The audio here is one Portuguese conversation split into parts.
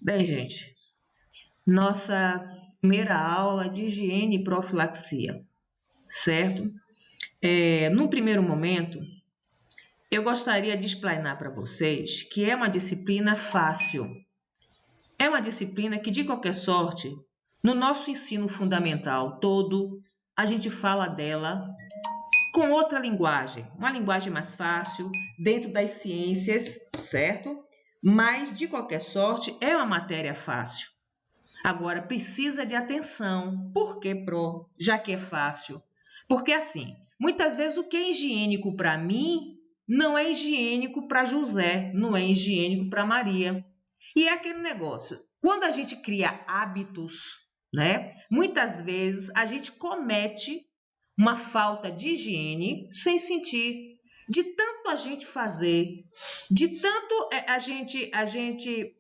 Bem, gente, nossa primeira aula de higiene e profilaxia, certo? No primeiro momento, eu gostaria de explanar para vocês que é uma disciplina fácil. É uma disciplina que, de qualquer sorte, no nosso ensino fundamental todo, a gente fala dela com outra linguagem, uma linguagem mais fácil, dentro das ciências, certo? Mas, de qualquer sorte, é uma matéria fácil. Agora, precisa de atenção. Por que, Pro? Já que é fácil. Porque, assim, muitas vezes o que é higiênico para mim não é higiênico para José, não é higiênico para Maria. E é aquele negócio. Quando a gente cria hábitos, né? Muitas vezes a gente comete uma falta de higiene sem sentir. De tanto a gente fazer, de tanto a gente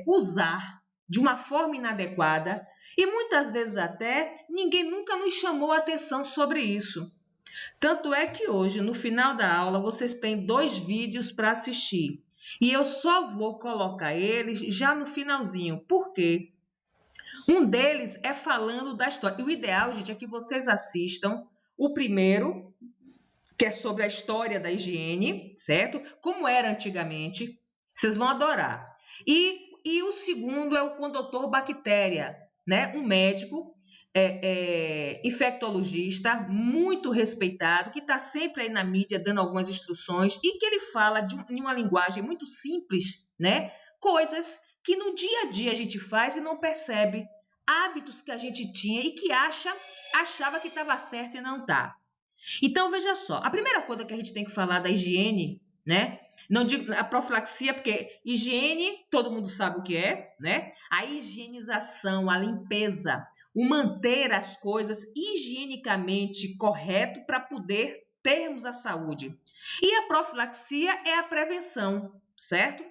usar de uma forma inadequada e muitas vezes até ninguém nunca nos chamou a atenção sobre isso. Tanto é que hoje, no final da aula, vocês têm 2 vídeos para assistir. E eu só vou colocar eles já no finalzinho. Por quê? Um deles é falando da história. E o ideal, gente, é que vocês assistam o primeiro, que é sobre a história da higiene, certo? Como era antigamente. Vocês vão adorar. E o segundo é o com o doutor Bactéria, né? Um médico infectologista muito respeitado, que está sempre aí na mídia dando algumas instruções e que ele fala de uma linguagem muito simples, né? Coisas que no dia a dia a gente faz e não percebe, hábitos que a gente tinha e que achava que estava certo e não está. Então, veja só, a primeira coisa que a gente tem que falar da higiene, né? Não digo a profilaxia, porque higiene, todo mundo sabe o que é, né? A higienização, a limpeza, o manter as coisas higienicamente correto para poder termos a saúde. E a profilaxia é a prevenção, certo?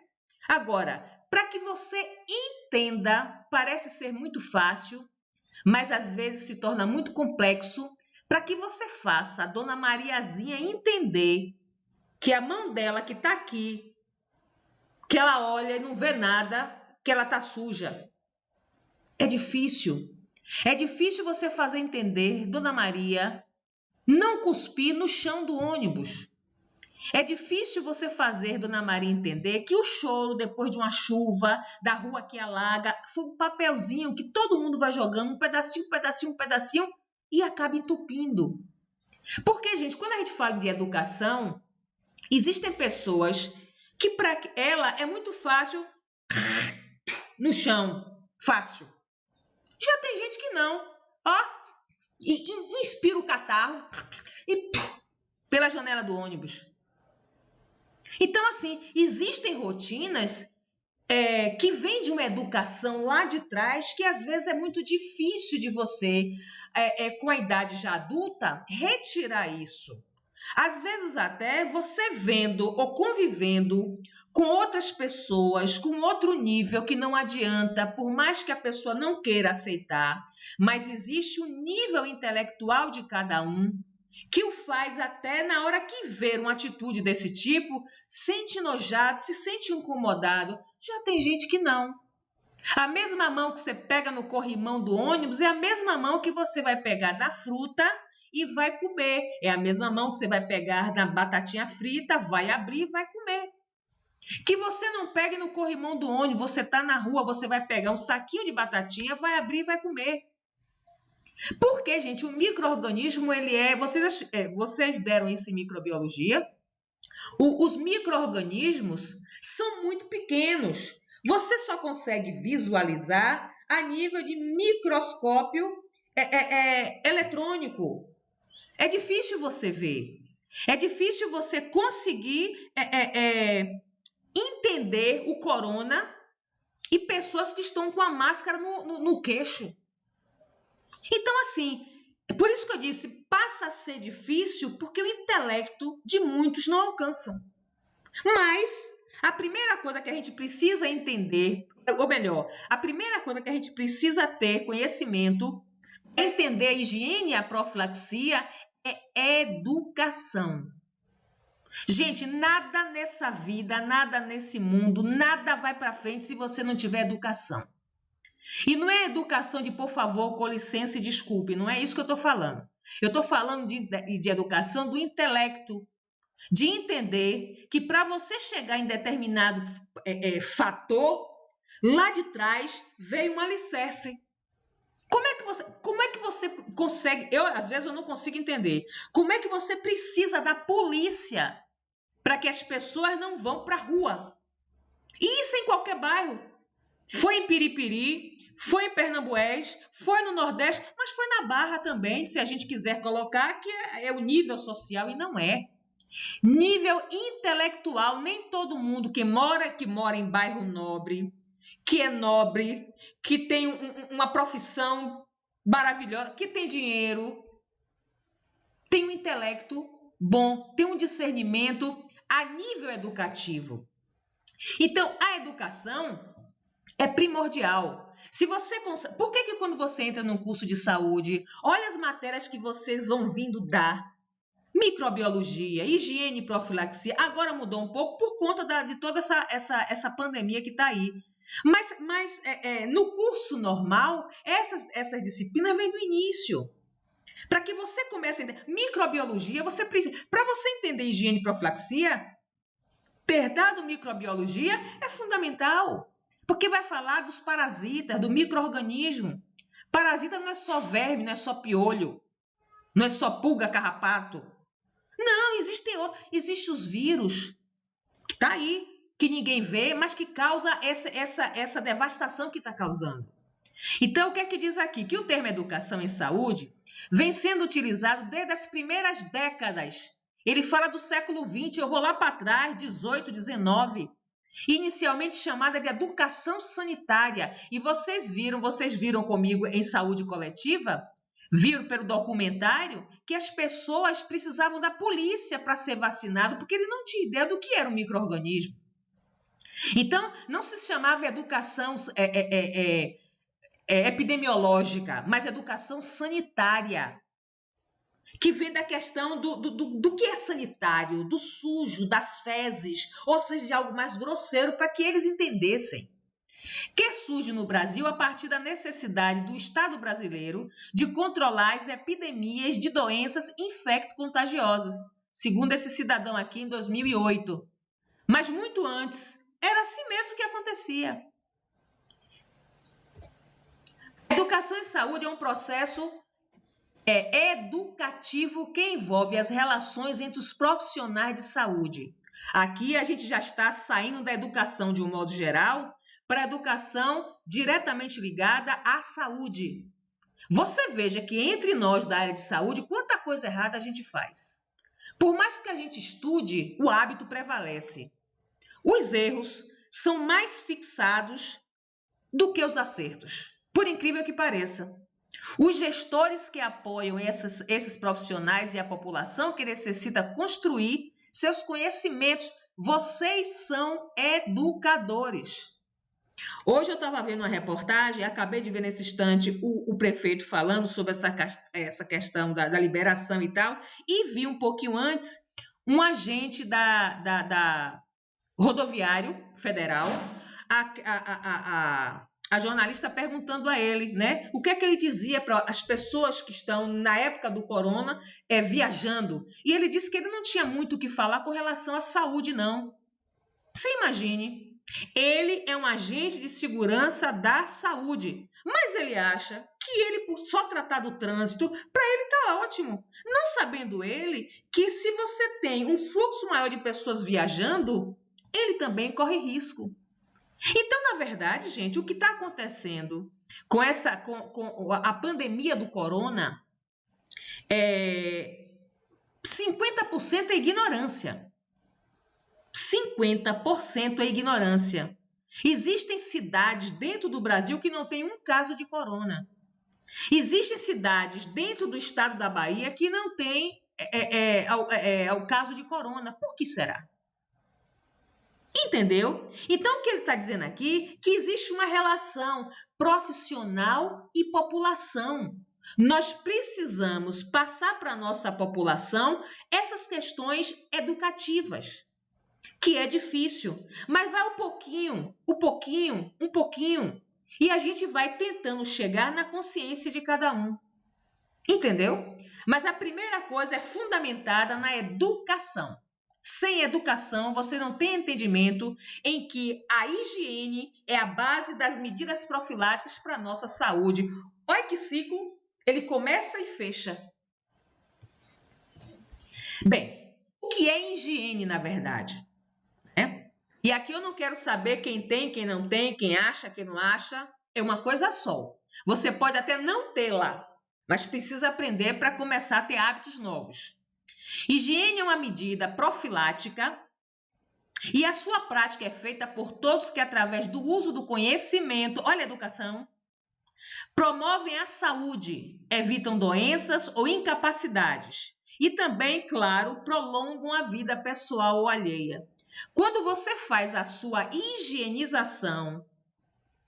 Agora, para que você entenda, parece ser muito fácil, mas às vezes se torna muito complexo, para que você faça a dona Mariazinha entender que a mão dela que está aqui, que ela olha e não vê nada, que ela está suja. É difícil. É difícil você fazer entender, dona Maria, não cuspir no chão do ônibus. É difícil você fazer, dona Maria, entender que o choro depois de uma chuva, da rua que alaga, foi um papelzinho que todo mundo vai jogando, um pedacinho, um pedacinho, um pedacinho, e acaba entupindo. Porque, gente, quando a gente fala de educação, existem pessoas que para ela é muito fácil no chão, fácil. Já tem gente que não, ó, e inspira o catarro e pela janela do ônibus. Então, assim, existem rotinas que vêm de uma educação lá de trás que às vezes é muito difícil de você, com a idade já adulta, retirar isso. Às vezes até você vendo ou convivendo com outras pessoas, com outro nível que não adianta, por mais que a pessoa não queira aceitar, mas existe um nível intelectual de cada um que o faz até na hora que vê uma atitude desse tipo, sente enojado, se sente incomodado. Já tem gente que não. A mesma mão que você pega no corrimão do ônibus é a mesma mão que você vai pegar da fruta e vai comer. É a mesma mão que você vai pegar na batatinha frita, vai abrir e vai comer. Que você não pegue no corrimão do ônibus, você está na rua, você vai pegar um saquinho de batatinha, vai abrir e vai comer. Porque, gente, o micro-organismo, ele vocês deram isso em microbiologia, os micro-organismos são muito pequenos. Você só consegue visualizar a nível de microscópio eletrônico. É difícil você ver. É difícil você conseguir entender o corona e pessoas que estão com a máscara no queixo. Então, assim, é por isso que eu disse, passa a ser difícil porque o intelecto de muitos não alcança. Mas a primeira coisa que a gente precisa entender, ou melhor, a primeira coisa que a gente precisa ter conhecimento, entender a higiene e a profilaxia, é educação. Gente, nada nessa vida, nada nesse mundo, nada vai para frente se você não tiver educação. E não é educação de por favor, com licença e desculpe, não é isso que eu estou falando. Eu estou falando de educação do intelecto, de entender que para você chegar em determinado fator, lá de trás veio um alicerce. Como é que você consegue? Às vezes eu não consigo entender. Como é que você precisa da polícia para que as pessoas não vão para a rua? E isso em qualquer bairro. Foi em Piripiri, foi em Pernambués, foi no Nordeste, mas foi na Barra também, se a gente quiser colocar, que é o nível social, e não é. Nível intelectual, nem todo mundo que mora em bairro nobre, que é nobre, que tem uma profissão maravilhosa, que tem dinheiro, tem um intelecto bom, tem um discernimento a nível educativo. Então, a educação é primordial. Se você consegue, por que quando você entra num curso de saúde, olha as matérias que vocês vão vindo dar? Microbiologia, higiene e profilaxia. Agora mudou um pouco por conta de toda essa pandemia que está aí. Mas no curso normal, essas disciplinas vêm do início. Para que você comece a entender microbiologia, você precisa. Para você entender higiene e profilaxia, ter dado microbiologia é fundamental. Porque vai falar dos parasitas, do micro-organismo. Parasita não é só verme, não é só piolho, não é só pulga, carrapato. Não, existem os vírus que está aí, que ninguém vê, mas que causa essa devastação que está causando. Então, o que é que diz aqui? Que o termo educação em saúde vem sendo utilizado desde as primeiras décadas. Ele fala do século XX, eu vou lá para trás, 18, 19, inicialmente chamada de educação sanitária. E vocês viram comigo em saúde coletiva, viram pelo documentário, que as pessoas precisavam da polícia para ser vacinado, porque ele não tinha ideia do que era um micro-organismo. Então, não se chamava educação epidemiológica, mas educação sanitária, que vem da questão do que é sanitário, do sujo, das fezes, ou seja, de algo mais grosseiro, para que eles entendessem. Que surge no Brasil a partir da necessidade do Estado brasileiro de controlar as epidemias de doenças infecto-contagiosas, segundo esse cidadão aqui em 2008. Mas muito antes, era assim mesmo que acontecia. A educação em saúde é um processo educativo que envolve as relações entre os profissionais de saúde. Aqui a gente já está saindo da educação de um modo geral para a educação diretamente ligada à saúde. Você veja que entre nós da área de saúde, quanta coisa errada a gente faz. Por mais que a gente estude, o hábito prevalece. Os erros são mais fixados do que os acertos, por incrível que pareça. Os gestores que apoiam esses profissionais e a população que necessita construir seus conhecimentos, vocês são educadores. Hoje eu estava vendo uma reportagem, acabei de ver nesse instante o prefeito falando sobre essa questão da liberação e tal, e vi um pouquinho antes um agente da rodoviário federal, a jornalista perguntando a ele, né, o que é que ele dizia para as pessoas que estão, na época do corona, viajando. E ele disse que ele não tinha muito o que falar com relação à saúde, não. Você imagine, ele é um agente de segurança da saúde, mas ele acha que ele, por só tratar do trânsito, para ele está ótimo. Não sabendo ele que se você tem um fluxo maior de pessoas viajando, ele também corre risco. Então, na verdade, gente, o que está acontecendo com a pandemia do corona 50% é ignorância. 50% é ignorância. Existem cidades dentro do Brasil que não tem um caso de corona. Existem cidades dentro do estado da Bahia que não tem o caso de corona. Por que será? Entendeu? Então, o que ele está dizendo aqui é que existe uma relação profissional e população. nós precisamos passar para a nossa população essas questões educativas, que é difícil, mas vai um pouquinho, e a gente vai tentando chegar na consciência de cada um. Entendeu? Mas a primeira coisa é fundamentada na educação. Sem educação, você não tem entendimento em que a higiene é a base das medidas profiláticas para a nossa saúde. Olha que ciclo, ele começa e fecha. Bem, o que é higiene, na verdade? E aqui eu não quero saber quem tem, quem não tem, quem acha, quem não acha. É uma coisa só. Você pode até não tê-la, mas precisa aprender para começar a ter hábitos novos. Higiene é uma medida profilática e a sua prática é feita por todos que, através do uso do conhecimento, olha a educação, promovem a saúde, evitam doenças ou incapacidades e também, claro, prolongam a vida pessoal ou alheia. Quando você faz a sua higienização,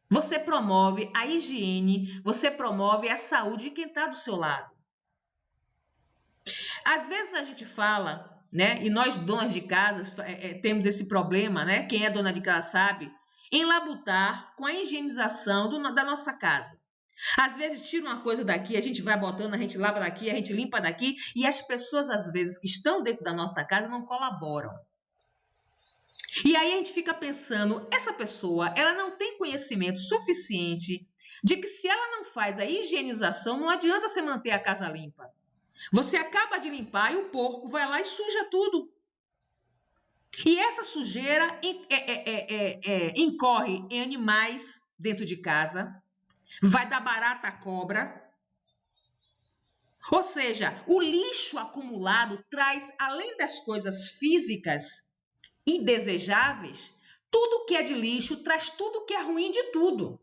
você promove a higiene, você promove a saúde de quem está do seu lado. Às vezes a gente fala, né, e nós donas de casa temos esse problema, né, quem é dona de casa sabe, em labutar com a higienização da nossa casa. Às vezes tira uma coisa daqui, a gente vai botando, a gente lava daqui, a gente limpa daqui, e as pessoas às vezes que estão dentro da nossa casa não colaboram. E aí a gente fica pensando, essa pessoa, ela não tem conhecimento suficiente de que se ela não faz a higienização, não adianta você manter a casa limpa. Você acaba de limpar e o porco vai lá e suja tudo. E essa sujeira incorre em animais dentro de casa, vai dar barata à cobra. Ou seja, o lixo acumulado traz, além das coisas físicas indesejáveis, tudo que é de lixo traz tudo que é ruim de tudo.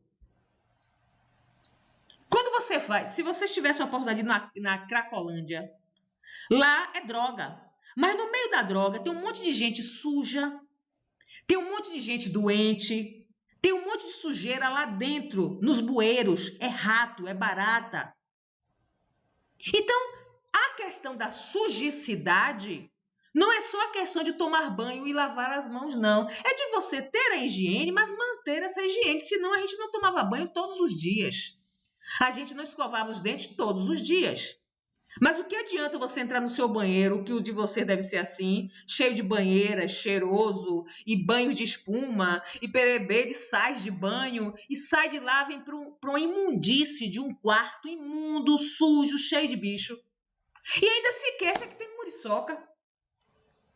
Quando você vai, se você tivesse uma oportunidade na Cracolândia, lá é droga. Mas no meio da droga tem um monte de gente suja, tem um monte de gente doente, tem um monte de sujeira lá dentro, nos bueiros, é rato, é barata. Então, a questão da sujicidade não é só a questão de tomar banho e lavar as mãos, não. É de você ter a higiene, mas manter essa higiene, senão a gente não tomava banho todos os dias. A gente não escovava os dentes todos os dias. Mas o que adianta você entrar no seu banheiro, que o de você deve ser assim, cheio de banheira, cheiroso, e banhos de espuma, e perebê de sais de banho, e sai de lá, vem para uma imundície de um quarto imundo, sujo, cheio de bicho. E ainda se queixa que tem muriçoca.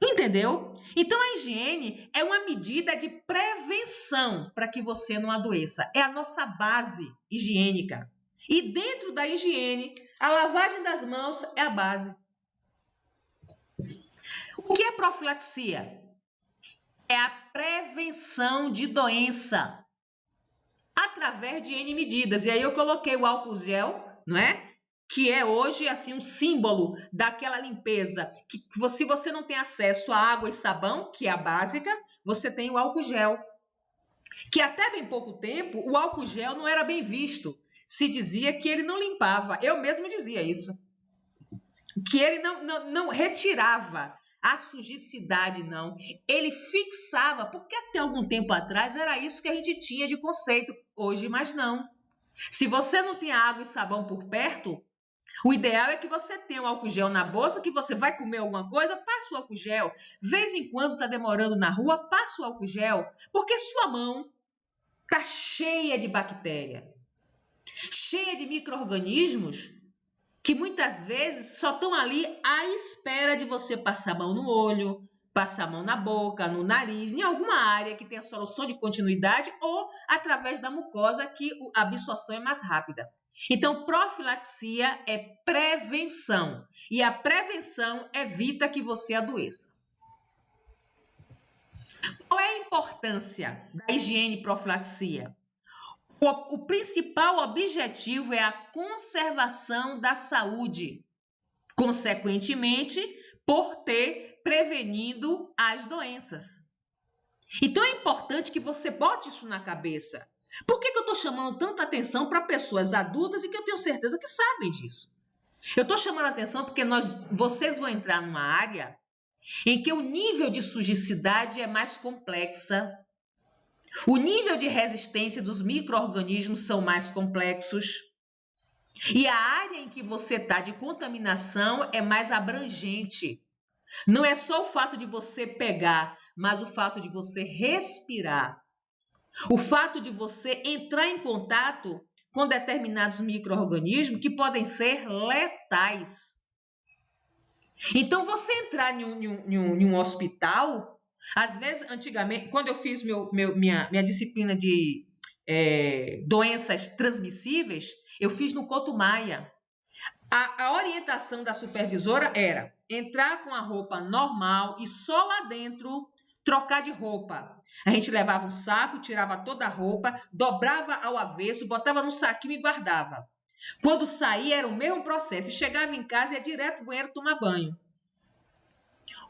Entendeu? Então, a higiene é uma medida de prevenção para que você não adoeça. É a nossa base higiênica. E dentro da higiene, a lavagem das mãos é a base. O que é profilaxia? É a prevenção de doença através de N medidas. E aí eu coloquei o álcool gel, não é? Que é hoje assim um símbolo daquela limpeza. Que se você não tem acesso a água e sabão, que é a básica, você tem o álcool gel. Que até bem pouco tempo, o álcool gel não era bem visto. Se dizia que ele não limpava. Eu mesmo dizia isso. Que ele não retirava a sujicidade, não. Ele fixava, porque até algum tempo atrás era isso que a gente tinha de conceito. Hoje, mas não. Se você não tem água e sabão por perto, o ideal é que você tenha o álcool gel na bolsa, que você vai comer alguma coisa, passa o álcool gel. Vez em quando está demorando na rua, passa o álcool gel, porque sua mão está cheia de bactéria, cheia de micro-organismos que muitas vezes só estão ali à espera de você passar a mão no olho, passar a mão na boca, no nariz, em alguma área que tenha solução de continuidade ou através da mucosa que a absorção é mais rápida. Então, profilaxia é prevenção e a prevenção evita que você adoeça. Qual é a importância da higiene e profilaxia? O principal objetivo é a conservação da saúde, consequentemente, por ter prevenido as doenças. Então, é importante que você bote isso na cabeça. Por que eu estou chamando tanta atenção para pessoas adultas e que eu tenho certeza que sabem disso? Eu estou chamando a atenção porque vocês vão entrar numa área em que o nível de sujicidade é mais complexa, o nível de resistência dos micro-organismos são mais complexos e a área em que você está de contaminação é mais abrangente. Não é só o fato de você pegar, mas o fato de você respirar. O fato de você entrar em contato com determinados micro-organismos que podem ser letais. Então, você entrar em um hospital, às vezes, antigamente, quando eu fiz minha disciplina de doenças transmissíveis, eu fiz no Couto Maia. A orientação da supervisora era entrar com a roupa normal e só lá dentro trocar de roupa. A gente levava um saco, tirava toda a roupa, dobrava ao avesso, botava no saquinho e guardava. Quando saía era o mesmo processo. Chegava em casa e ia direto ao banheiro tomar banho.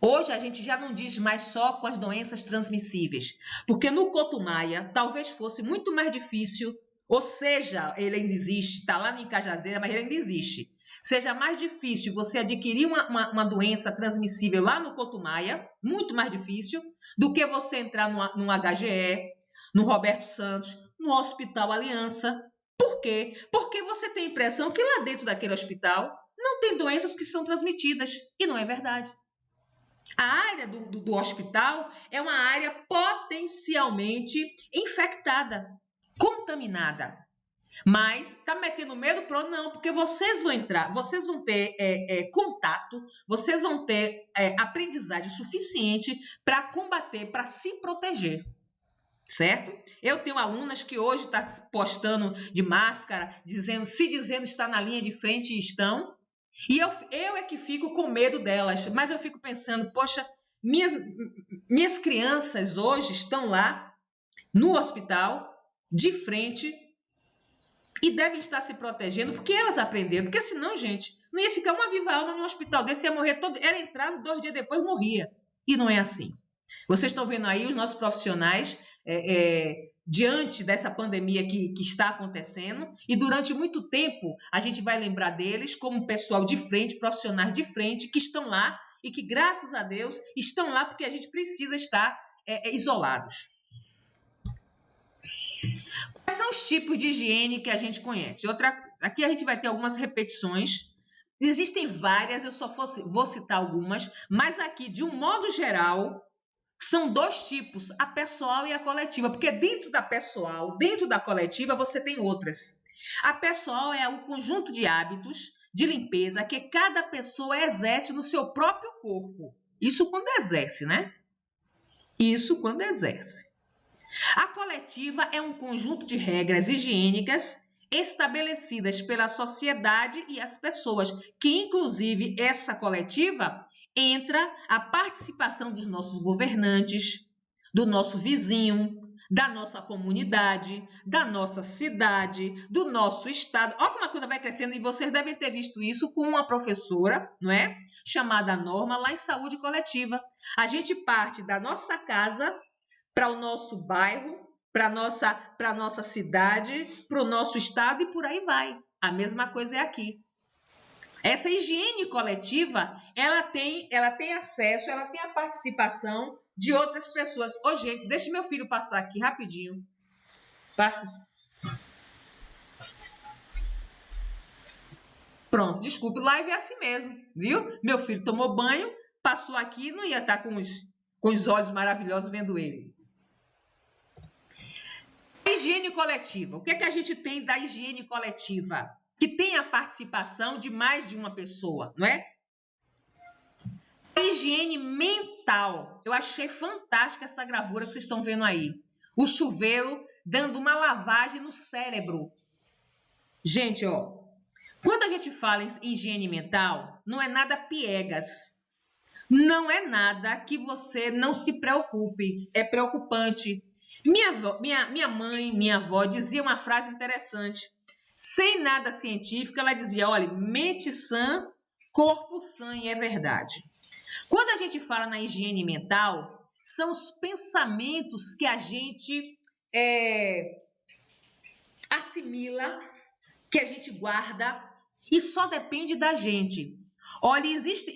Hoje a gente já não diz mais só com as doenças transmissíveis, porque no Couto Maia talvez fosse muito mais difícil, ou seja, ele ainda existe, está lá em Cajazeira, mas ele ainda existe. Seja mais difícil você adquirir uma doença transmissível lá no Couto Maia, muito mais difícil, do que você entrar num HGE, no Roberto Santos, no Hospital Aliança. Por quê? Porque você tem a impressão que lá dentro daquele hospital não tem doenças que são transmitidas, e não é verdade. A área do hospital é uma área potencialmente infectada, contaminada. Mas está metendo medo pro não, porque vocês vão entrar, vocês vão ter contato, vocês vão ter aprendizagem suficiente para combater, para se proteger, certo? Eu tenho alunas que hoje estão postando de máscara, se dizendo estar na linha de frente e estão, e eu é que fico com medo delas, mas eu fico pensando, poxa, minhas crianças hoje estão lá no hospital, de frente, e devem estar se protegendo porque elas aprenderam. Porque senão, gente, não ia ficar uma viva alma no hospital desse, ia morrer todo. Era entrar 2 dias depois, morria. E não é assim. Vocês estão vendo aí os nossos profissionais diante dessa pandemia que está acontecendo. E durante muito tempo, a gente vai lembrar deles como pessoal de frente, profissionais de frente, que estão lá e que, graças a Deus, estão lá porque a gente precisa estar isolados. Quais são os tipos de higiene que a gente conhece? Outra coisa, aqui a gente vai ter algumas repetições. Existem várias, eu só vou citar algumas, mas aqui, de um modo geral, são 2 tipos, a pessoal e a coletiva, porque dentro da pessoal, dentro da coletiva, você tem outras. A pessoal é o conjunto de hábitos de limpeza que cada pessoa exerce no seu próprio corpo. Isso quando exerce, né? Isso quando exerce. A coletiva é um conjunto de regras higiênicas estabelecidas pela sociedade e as pessoas, que inclusive essa coletiva entra a participação dos nossos governantes, do nosso vizinho, da nossa comunidade, da nossa cidade, do nosso estado. Olha como a coisa vai crescendo e vocês devem ter visto isso com uma professora, não é? Chamada Norma, lá em saúde coletiva. A gente parte da nossa casa para o nosso bairro, para a nossa cidade, para o nosso estado e por aí vai. A mesma coisa é aqui. Essa higiene coletiva, ela tem acesso, ela tem a participação de outras pessoas. Ô, gente, deixa meu filho passar aqui rapidinho. Passa. Pronto, desculpe, live é assim mesmo, viu? Meu filho tomou banho, passou aqui, não ia estar com os olhos maravilhosos vendo ele. Higiene coletiva. O que é que a gente tem da higiene coletiva? Que tem a participação de mais de uma pessoa, não é? A higiene mental. Eu achei fantástica essa gravura que vocês estão vendo aí. O chuveiro dando uma lavagem no cérebro. Gente, ó, quando a gente fala em higiene mental, não é nada piegas. Não é nada que você não se preocupe. É preocupante. Minha mãe, minha avó dizia uma frase interessante. Sem nada científico, ela dizia, olha, mente sã, corpo sã, e é verdade. Quando a gente fala na higiene mental, são os pensamentos que a gente assimila, que a gente guarda e só depende da gente. Olha, existe,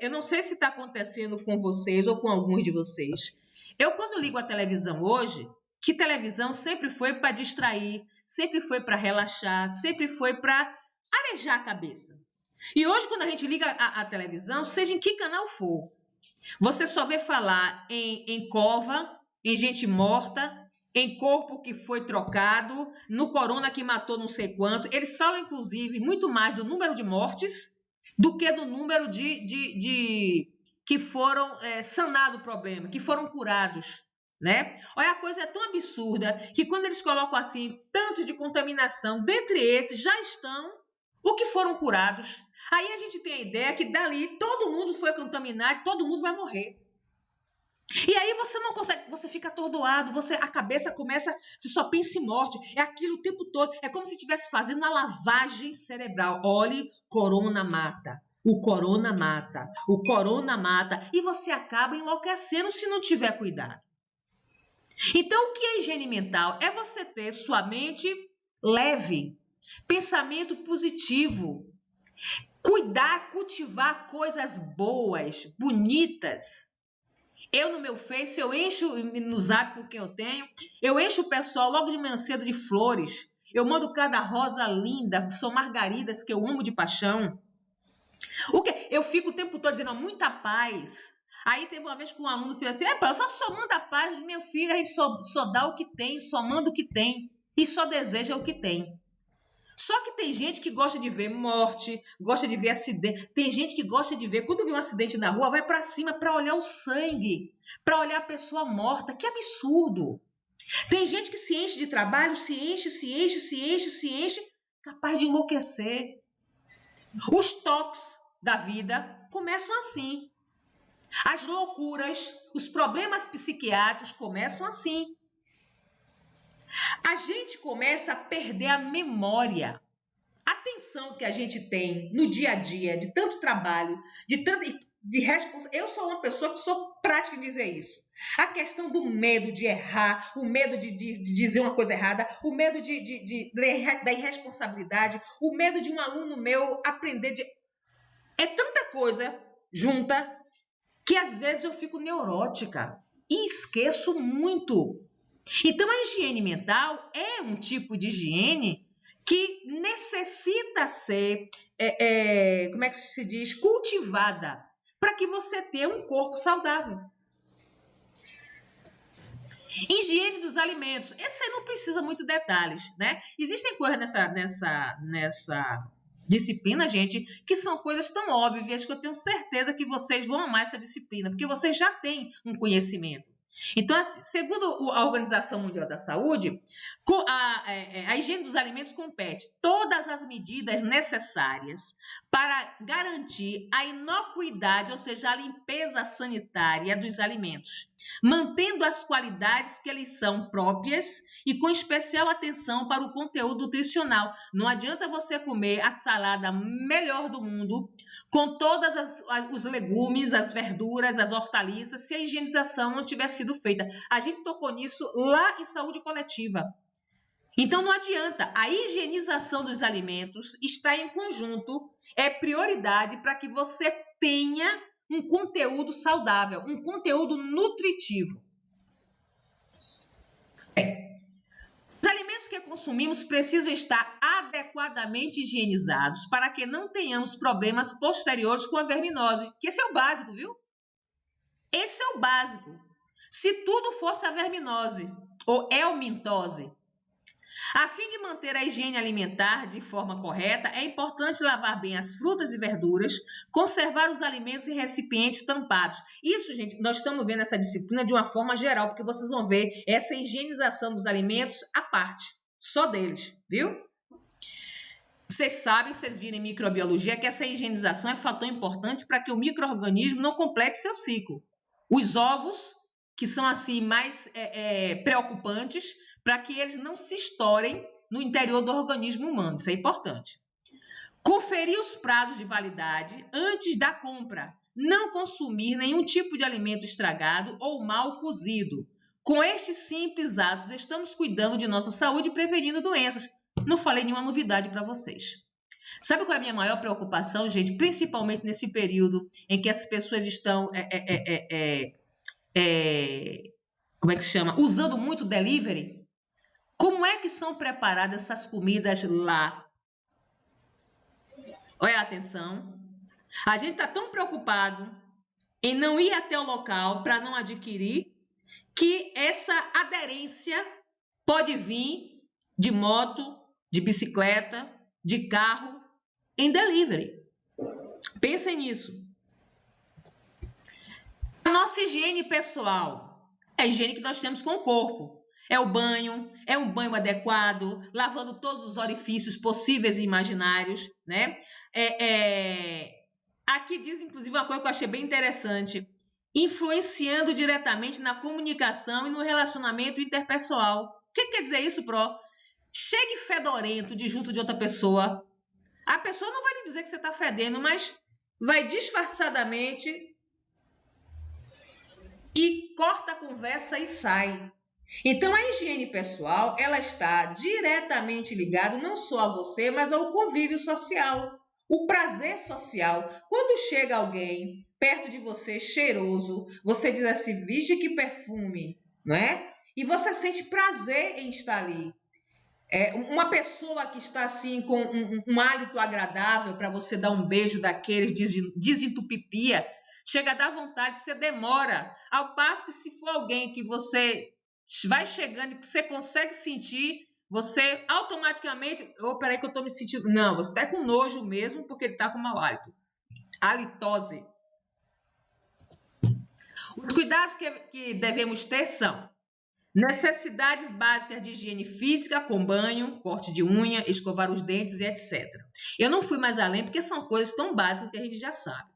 eu não sei se está acontecendo com vocês ou com alguns de vocês. Eu, quando ligo a televisão hoje, que televisão sempre foi para distrair, sempre foi para relaxar, sempre foi para arejar a cabeça. E hoje, quando a gente liga a televisão, seja em que canal for, você só vê falar em cova, em gente morta, em corpo que foi trocado, no corona que matou não sei quantos. Eles falam, inclusive, muito mais do número de mortes do que do número de que foram sanado o problema, que foram curados. Né? Olha, a coisa é tão absurda que quando eles colocam assim, tanto de contaminação, dentre esses já estão o que foram curados. Aí a gente tem a ideia que dali todo mundo foi contaminado, todo mundo vai morrer. E aí você não consegue, você fica atordoado, a cabeça começa, você só pensa em morte, é aquilo o tempo todo, é como se estivesse fazendo uma lavagem cerebral. Olhe, corona mata, o corona mata, o corona mata, e você acaba enlouquecendo se não tiver cuidado. Então, o que é higiene mental? É você ter sua mente leve, pensamento positivo, cuidar, cultivar coisas boas, bonitas. Eu, no meu Face, eu encho, no Zap com quem eu encho o pessoal logo de manhã cedo de flores. Eu mando cada rosa linda, são margaridas que eu amo de paixão. O que? Eu fico o tempo todo dizendo, muita paz. Aí teve uma vez que um aluno fez assim, eu só manda paz, meu filho, a gente só dá o que tem, só manda o que tem e só deseja o que tem. Só que tem gente que gosta de ver morte, gosta de ver acidente. Tem gente que gosta de ver, quando vê um acidente na rua, vai para cima para olhar o sangue, para olhar a pessoa morta. Que absurdo! Tem gente que se enche de trabalho, se enche, capaz de enlouquecer. Os toques da vida começam assim. As loucuras, os problemas psiquiátricos começam assim. A gente começa a perder a memória. A atenção que a gente tem no dia a dia, de tanto trabalho, de responsabilidade. Eu sou uma pessoa que sou prática em dizer isso. A questão do medo de errar, o medo de dizer uma coisa errada, o medo da irresponsabilidade, o medo de um aluno meu aprender. É tanta coisa junta que às vezes eu fico neurótica e esqueço muito. Então, a higiene mental é um tipo de higiene que necessita ser, como é que se diz, cultivada para que você tenha um corpo saudável. Higiene dos alimentos. Esse aí não precisa muito detalhes, né? Existem coisas nessa disciplina, gente, que são coisas tão óbvias que eu tenho certeza que vocês vão amar essa disciplina, porque vocês já têm um conhecimento. Então, assim, segundo a Organização Mundial da Saúde, a higiene dos alimentos compete todas as medidas necessárias para garantir a inocuidade, ou seja, a limpeza sanitária dos alimentos, mantendo as qualidades que eles são próprias e com especial atenção para o conteúdo nutricional. Não adianta você comer a salada melhor do mundo, com todos os legumes, as verduras, as hortaliças, se a higienização não tiver sido feita. A gente tocou nisso lá em saúde coletiva. Então, não adianta. A higienização dos alimentos está em conjunto, é prioridade para que você tenha um conteúdo saudável, um conteúdo nutritivo. Os alimentos que consumimos precisam estar adequadamente higienizados para que não tenhamos problemas posteriores com a verminose, que esse é o básico, viu? Esse é o básico. Se tudo fosse a verminose ou helmintose, a fim de manter a higiene alimentar de forma correta, é importante lavar bem as frutas e verduras, conservar os alimentos em recipientes tampados. Isso, gente, nós estamos vendo essa disciplina de uma forma geral, porque vocês vão ver essa higienização dos alimentos à parte, só deles, viu? Vocês sabem, vocês viram em microbiologia, que essa higienização é fator importante para que o micro-organismo não complete seu ciclo. Os ovos, que são assim mais preocupantes, para que eles não se estourem no interior do organismo humano. Isso é importante. Conferir os prazos de validade antes da compra. Não consumir nenhum tipo de alimento estragado ou mal cozido. Com estes simples atos, estamos cuidando de nossa saúde e prevenindo doenças. Não falei nenhuma novidade para vocês. Sabe qual é a minha maior preocupação, gente? Principalmente nesse período em que as pessoas estão, como é que se chama? Usando muito delivery. Como é que são preparadas essas comidas lá? Olha a atenção. A gente está tão preocupado em não ir até o local para não adquirir, que essa aderência pode vir de moto, de bicicleta, de carro, em delivery. Pensem nisso. A nossa higiene pessoal é a higiene que nós temos com o corpo. É o banho, é um banho adequado, lavando todos os orifícios possíveis e imaginários, né? Aqui diz, inclusive, uma coisa que eu achei bem interessante. Influenciando diretamente na comunicação e no relacionamento interpessoal. O que quer dizer isso, Pró? Chegue fedorento de junto de outra pessoa. A pessoa não vai lhe dizer que você está fedendo, mas vai disfarçadamente e corta a conversa e sai. Então, a higiene pessoal, ela está diretamente ligada não só a você, mas ao convívio social, o prazer social. Quando chega alguém perto de você, cheiroso, você diz assim, vixe que perfume, não é? E você sente prazer em estar ali. Uma pessoa que está assim com um hálito agradável para você dar um beijo daqueles, desentupipia, chega a dar vontade, você demora. Ao passo que se for alguém que você vai chegando e que você consegue sentir, você automaticamente, peraí que eu estou me sentindo... Não, você está com nojo mesmo porque ele está com mau hálito. Halitose. Os cuidados que devemos ter são necessidades básicas de higiene física, com banho, corte de unha, escovar os dentes e etc. Eu não fui mais além porque são coisas tão básicas que a gente já sabe.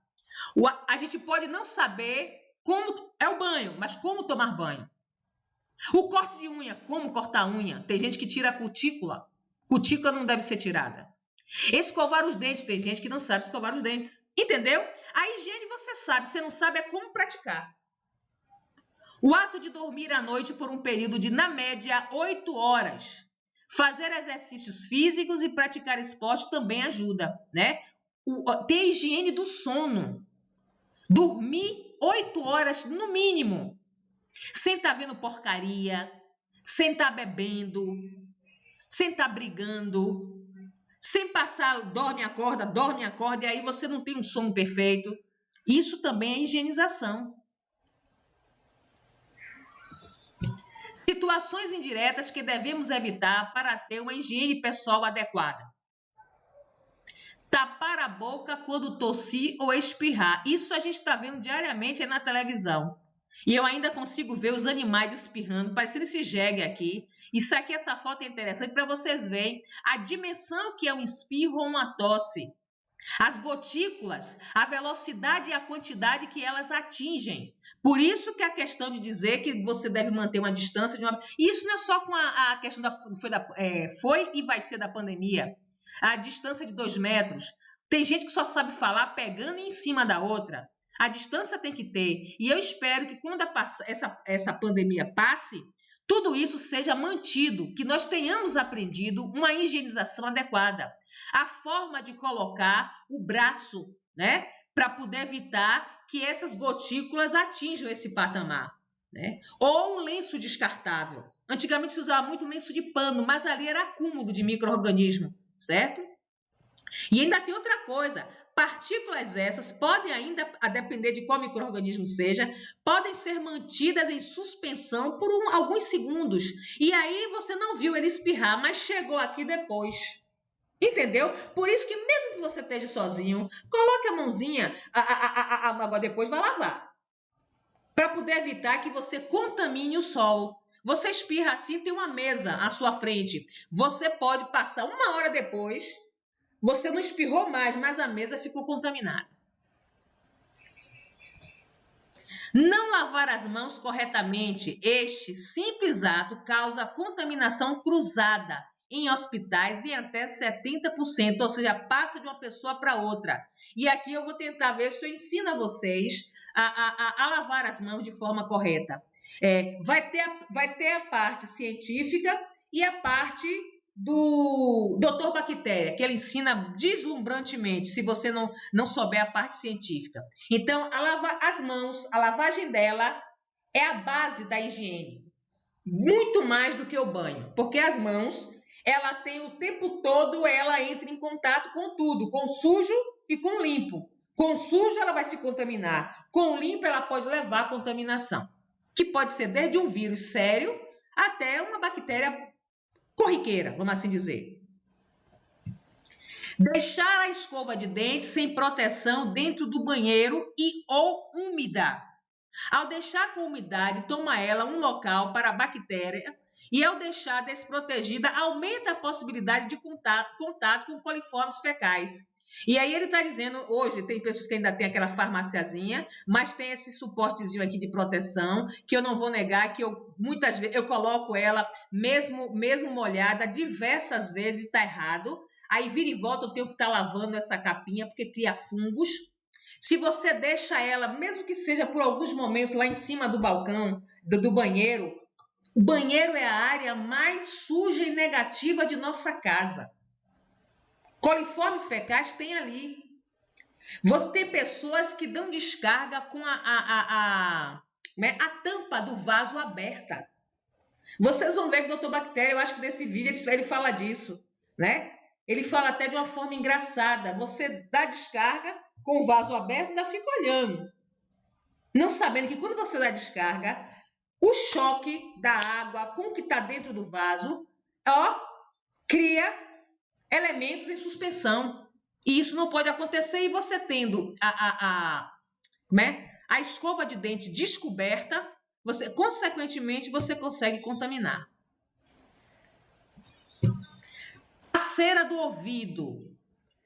A gente pode não saber como é o banho, mas como tomar banho. O corte de unha, como cortar a unha. Tem gente que tira a cutícula. Cutícula não deve ser tirada. Escovar os dentes, tem gente que não sabe escovar os dentes. Entendeu? A higiene você sabe, você não sabe é como praticar. O ato de dormir à noite por um período de, na média, 8 horas. Fazer exercícios físicos e praticar esporte também ajuda, né? Ter a higiene do sono. Dormir 8 horas no mínimo. Sem estar vendo porcaria, sem estar bebendo, sem estar brigando, sem passar dorme, acorda, e aí você não tem um sono perfeito. Isso também é higienização. Situações indiretas que devemos evitar para ter uma higiene pessoal adequada. Tapar a boca quando tossir ou espirrar. Isso a gente está vendo diariamente na televisão. E eu ainda consigo ver os animais espirrando, parecendo esse jegue aqui. Isso aqui, essa foto é interessante para vocês verem a dimensão que é um espirro ou uma tosse. As gotículas, a velocidade e a quantidade que elas atingem. Por isso que a questão de dizer que você deve manter uma distância de uma... Isso não é só com a questão foi e vai ser da pandemia. A distância de 2 metros. Tem gente que só sabe falar pegando em cima da outra. A distância tem que ter. E eu espero que quando essa pandemia passe, tudo isso seja mantido, que nós tenhamos aprendido uma higienização adequada. A forma de colocar o braço, né, para poder evitar que essas gotículas atinjam esse patamar, né? Ou um lenço descartável. Antigamente se usava muito lenço de pano, mas ali era acúmulo de micro-organismo, certo? E ainda tem outra coisa, partículas essas podem ainda, a depender de qual micro-organismo seja, podem ser mantidas em suspensão por alguns segundos. E aí você não viu ele espirrar, mas chegou aqui depois. Entendeu? Por isso que mesmo que você esteja sozinho, coloque a mãozinha, a água depois vai lavar. Para poder evitar que você contamine o solo. Você espirra assim, tem uma mesa à sua frente. Você pode passar 1 hora depois, você não espirrou mais, mas a mesa ficou contaminada. Não lavar as mãos corretamente, este simples ato causa contaminação cruzada em hospitais em até 70%, ou seja, passa de uma pessoa para outra. E aqui eu vou tentar ver se eu ensino a vocês a lavar as mãos de forma correta. Vai ter a parte científica e a parte do Dr. Bactéria, que ele ensina deslumbrantemente, se você não souber a parte científica. Então, as mãos, a lavagem dela é a base da higiene, muito mais do que o banho, porque as mãos, ela tem o tempo todo, ela entra em contato com tudo, com sujo e com limpo. Com sujo, ela vai se contaminar, com limpo, ela pode levar a contaminação, que pode ser desde um vírus sério até uma bactéria corriqueira, vamos assim dizer. Deixar a escova de dente sem proteção dentro do banheiro e ou úmida. Ao deixar com umidade, toma ela um local para a bactéria e ao deixar desprotegida, aumenta a possibilidade de contato com coliformes fecais. E aí ele está dizendo, hoje tem pessoas que ainda tem aquela farmáciazinha, mas tem esse suportezinho aqui de proteção, que eu não vou negar que muitas vezes eu coloco ela mesmo molhada, diversas vezes está errado. Aí vira e volta eu tenho que estar lavando essa capinha, porque cria fungos. Se você deixa ela, mesmo que seja por alguns momentos lá em cima do balcão, do banheiro, o banheiro é a área mais suja e negativa de nossa casa. Coliformes fecais tem ali. Você tem pessoas que dão descarga com a tampa do vaso aberta. Vocês vão ver que o Dr. Bactéria, eu acho que nesse vídeo ele fala disso, né? Ele fala até de uma forma engraçada. Você dá descarga com o vaso aberto, ainda fica olhando. Não sabendo que quando você dá descarga, o choque da água com o que está dentro do vaso, cria elementos em suspensão. E isso não pode acontecer. E você tendo a escova de dente descoberta, consequentemente, você consegue contaminar. A cera do ouvido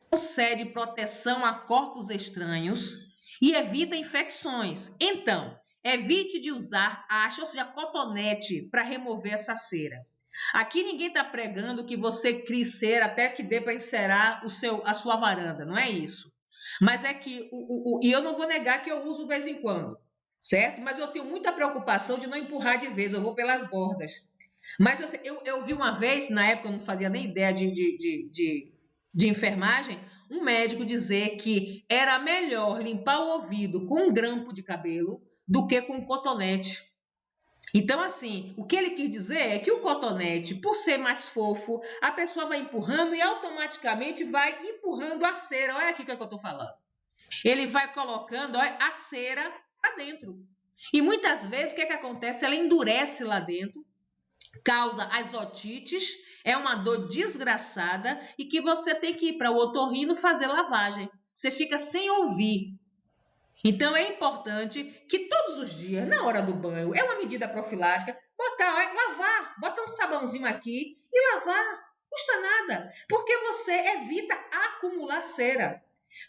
concede proteção a corpos estranhos e evita infecções. Então, evite de usar haste, ou seja, cotonete, para remover essa cera. Aqui ninguém está pregando que você crie cera até que dê para encerar a sua varanda, não é isso. Mas é que, e eu não vou negar que eu uso de vez em quando, certo? Mas eu tenho muita preocupação de não empurrar de vez, eu vou pelas bordas. Mas eu vi uma vez, na época eu não fazia nem ideia de enfermagem, um médico dizer que era melhor limpar o ouvido com um grampo de cabelo do que com um cotonete. Então, assim, o que ele quis dizer é que o cotonete, por ser mais fofo, a pessoa vai empurrando e automaticamente vai empurrando a cera. Olha aqui o que eu estou falando. Ele vai colocando a cera lá dentro. E muitas vezes o que acontece? Ela endurece lá dentro, causa as otites, é uma dor desgraçada e que você tem que ir para o otorrino fazer lavagem. Você fica sem ouvir. Então, é importante que todos os dias, na hora do banho, é uma medida profilática, lavar, botar um sabãozinho aqui e lavar. Custa nada, porque você evita acumular cera.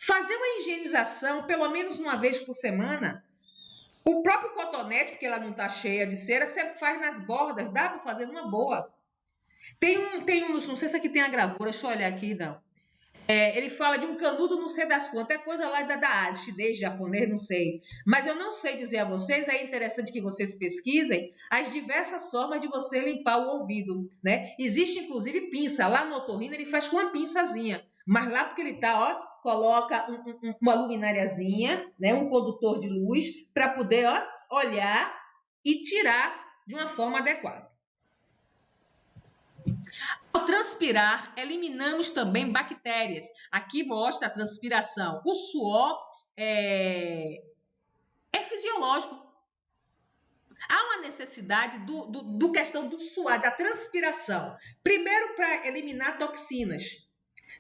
Fazer uma higienização, pelo menos uma vez por semana, o próprio cotonete, porque ela não está cheia de cera, você faz nas bordas, dá para fazer numa boa. Tem um, não sei se aqui tem a gravura, deixa eu olhar aqui, não. Ele fala de um canudo, não sei das quantas, é coisa lá da Ásia, chinês, japonês, não sei. Mas eu não sei dizer a vocês, é interessante que vocês pesquisem as diversas formas de você limpar o ouvido, né? Existe, inclusive, pinça. Lá no otorrino ele faz com uma pinçazinha. Mas lá porque ele está, coloca uma lumináriazinha, né? Um condutor de luz, para poder, olhar e tirar de uma forma adequada. Ao transpirar, eliminamos também bactérias. Aqui mostra a transpiração. O suor é fisiológico. Há uma necessidade do questão do suor, da transpiração. Primeiro, para eliminar toxinas.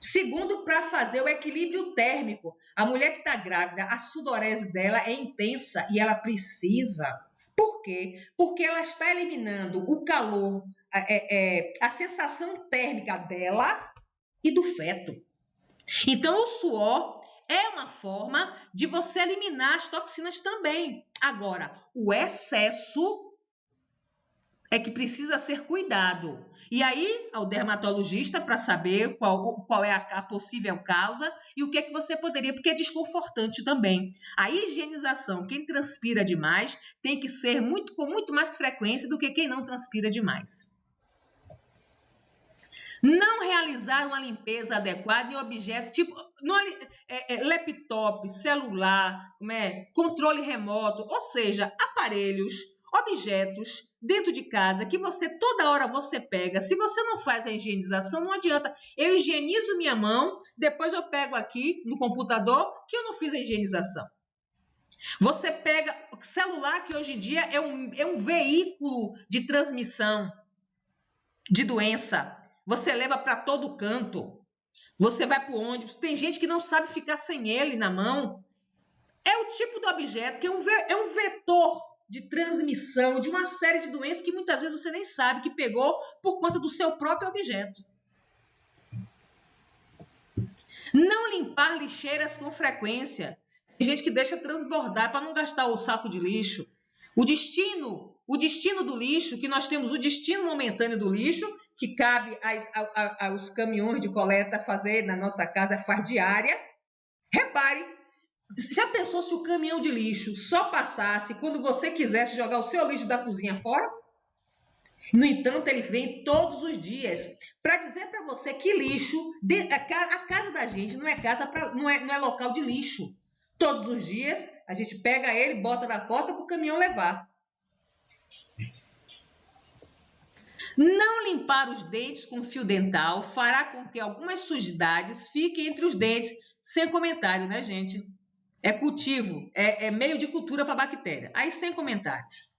Segundo, para fazer o equilíbrio térmico. A mulher que está grávida, a sudorese dela é intensa e ela precisa. Por quê? Porque ela está eliminando o calor, a sensação térmica dela e do feto. Então, o suor é uma forma de você eliminar as toxinas também. Agora, o excesso é que precisa ser cuidado. E aí, ao dermatologista para saber qual é a possível causa e o que é que você poderia, porque é desconfortante também. A higienização, quem transpira demais, tem que ser com muito mais frequência do que quem não transpira demais. Não realizar uma limpeza adequada em objetos, tipo laptop, celular, controle remoto, ou seja, aparelhos, objetos dentro de casa que toda hora você pega. Se você não faz a higienização, não adianta. Eu higienizo minha mão, depois eu pego aqui no computador que eu não fiz a higienização. Você pega o celular, que hoje em dia é um veículo de transmissão de doença. Você leva para todo canto. Você vai para o ônibus. Tem gente que não sabe ficar sem ele na mão. É o tipo de objeto que é um vetor de transmissão de uma série de doenças que muitas vezes você nem sabe que pegou por conta do seu próprio objeto. Não limpar lixeiras com frequência. Tem gente que deixa transbordar para não gastar o saco de lixo. O destino do lixo, que nós temos o destino momentâneo do lixo, que cabe aos caminhões de coleta fazer na nossa casa, faz diária. Repare, já pensou se o caminhão de lixo só passasse quando você quisesse jogar o seu lixo da cozinha fora? No entanto, ele vem todos os dias para dizer para você que lixo, a casa da gente não é local de lixo. Todos os dias a gente pega ele, bota na porta para o caminhão levar. Não limpar os dentes com fio dental fará com que algumas sujidades fiquem entre os dentes, sem comentário, né, gente? É cultivo, é meio de cultura para bactéria. Aí, sem comentários.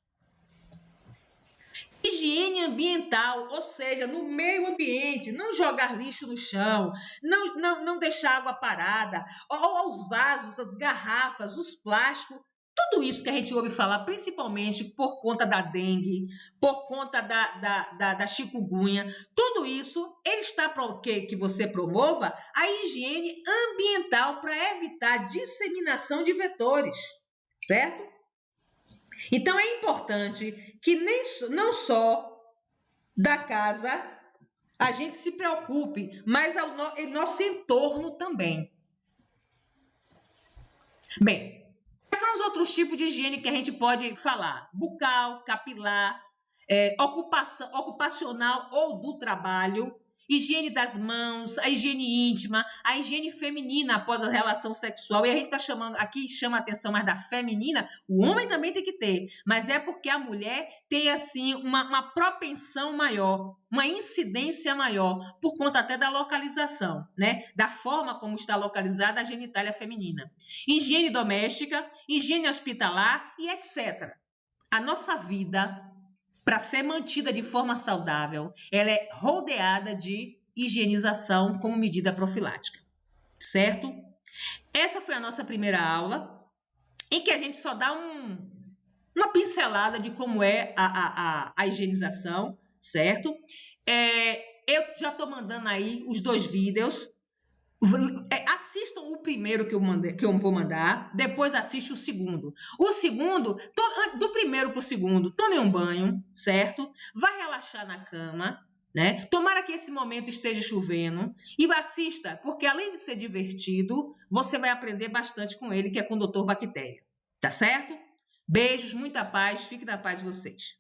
Higiene ambiental, ou seja, no meio ambiente, não jogar lixo no chão, não deixar água parada, ou os vasos, as garrafas, os plásticos, tudo isso que a gente ouve falar, principalmente por conta da dengue, por conta da chikungunya, tudo isso, ele está para que você promova a higiene ambiental para evitar disseminação de vetores, certo? Então, é importante que não só da casa a gente se preocupe, mas em nosso entorno também. Bem, quais são os outros tipos de higiene que a gente pode falar? Bucal, capilar, ocupacional ou do trabalho, higiene das mãos, a higiene íntima, a higiene feminina após a relação sexual. E a gente está chamando aqui, chama a atenção mais da feminina, o homem também tem que ter, mas é porque a mulher tem assim uma propensão maior, uma incidência maior, por conta até da localização, né? Da forma como está localizada a genitália feminina. Higiene doméstica, higiene hospitalar e etc. A nossa vida, para ser mantida de forma saudável, ela é rodeada de higienização como medida profilática, certo? Essa foi a nossa primeira aula, em que a gente só dá uma pincelada de como é a higienização, certo? Eu já estou mandando aí os 2 vídeos. Assistam o primeiro que eu vou mandar, depois assiste o segundo. O segundo, do primeiro para o segundo, tome um banho, certo? Vai relaxar na cama, né? Tomara que esse momento esteja chovendo e assista, porque além de ser divertido, você vai aprender bastante com ele, que é com o Dr. Bactéria, tá certo? Beijos, muita paz, fique na paz vocês.